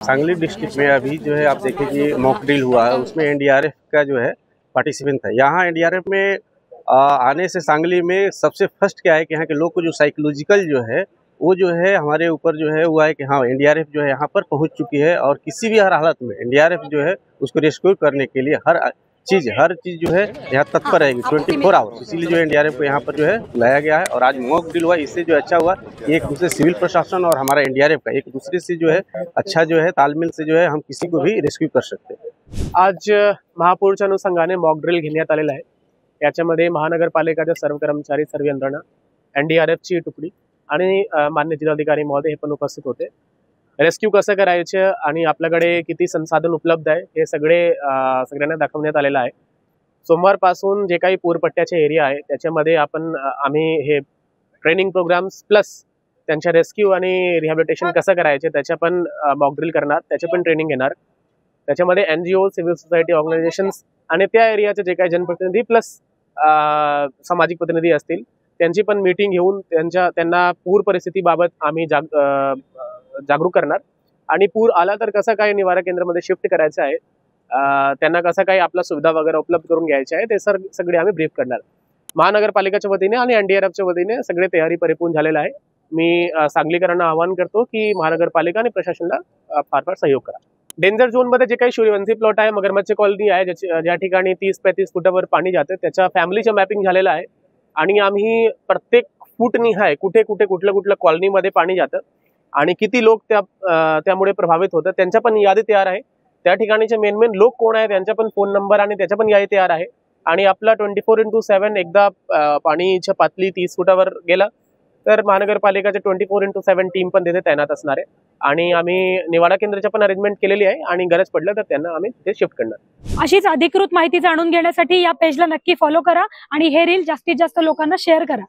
Sangli district में अभी जो है आप देखें कि मॉक ड्रिल हुआ है, उसमें एनडीआरएफ का जो है पार्टिसिपेंट था। यहाँ एनडीआरएफ में आने से सांगली में सबसे फर्स्ट क्या है कि यहाँ के लोग को जो साइकोलॉजिकल जो है वो जो है हमारे ऊपर जो है हुआ है कि हाँ एनडीआरएफ जो है यहाँ पर पहुँच चुकी है और किसी भी हर हालत में एनडीआरएफ जो है उसको रेस्क्यू करने के लिए हर चीज़ जो है यहाँ तत्पर रहेगी 24 आवर्स। इसीलिए जो एनडीआरएफ को यहाँ पर जो है लाया गया है। और आज मॉक ड्रिल हुआ, इससे जो अच्छा हुआ कि एक दूसरे सिविल प्रशासन और हमारा एनडीआरएफ का एक दूसरे से जो है अच्छा जो है तालमेल से जो है हम किसी को भी रेस्क्यू कर सकते हैं। आज महापूरच्या अनुषंगाने मॉक ड्रिल घेण्यात आलेला आहे। याच्यामध्ये महानगरपालिकेचे सर्व कर्मचारी, सर्व यंत्रणा, एनडीआरएफची तुकडी आणि मान्य जिल्हाधिकारी महोदय हे पण उपस्थित होते। रेस्क्यू कसं करायचं आणि आपल्याकडे किती संसाधन उपलब्ध आहे हे सगळ्यांना दाखवण्यात आलेलं आहे। सोमवारपासून जे काही पूरपट्ट्याचे एरिया आहे त्याच्यामध्ये आम्ही हे ट्रेनिंग प्रोग्राम्स प्लस त्यांच्या रेस्क्यू आणि रिहॅबिलिटेशन कसं करायचे त्याच्या पण मॉक ड्रिल करणार, त्याचे पण ट्रेनिंग घेणार। त्याच्यामध्ये एनजीओ, सिव्हिल सोसायटी ऑर्गनायझेशन्स आणि त्या एरियाचे जे काही जनप्रतिनिधी प्लस सामाजिक प्रतिनिधी असतील त्यांची पण मीटिंग घेऊन त्यांना पूर परिस्थितीबाबत आम्ही जागरूक करणार आणि पूर आला तर कसं काय निवारा केंद्रामध्ये शिफ्ट करायचं आहे, त्यांना कसं काय आपल्या सुविधा वगैरे उपलब्ध करून घ्यायच्या आहे ते सगळे आम्ही ब्रीफ करणार। महानगरपालिकेच्या वतीने आणि एनडीआरएफच्या वतीने सगळे तयारी परिपूर्ण झालेला आहे। मी सांगलीकरांना आवाहन करतो की महानगरपालिका आणि प्रशासनाला फार सहयोग करा। डेंजर झोन मध्ये जे काही सूर्यवंशी प्लॉट आहे, मगरमच्छ कॉलनी आहे, ज्या ठिकाणी 30-35 फुटावर पाणी जाते त्याच्या फॅमिलीचं मॅपिंग झालेलं आहे आणि आम्ही प्रत्येक फूट निहाय कुठे कुठल्या कॉलनीमध्ये पाणी जातं आणि किती लोक त्यामुळे प्रभावित होतात त्यांच्या पण यादी तयार आहे। त्या ठिकाणीचे मेन लोक कोण आहेत त्यांचा पण फोन नंबर आणि त्याच्या पण यादी तयार आहे आणि आपला 24x7 एकदा पाणीच्या पातळी 30 फुटावर गेला तर महानगरपालिकेचे 24x7 टीम पण तिथे तैनात असणार आहे आणि आम्ही निवाडा केंद्राची पण अरेंजमेंट केलेली आहे आणि गरज पडलं तर त्यांना आम्ही ते शिफ्ट करणार। अशीच अधिकृत माहिती जाणून घेण्यासाठी या पेजला नक्की फॉलो करा आणि हे रील जास्तीत जास्त लोकांना शेअर करा।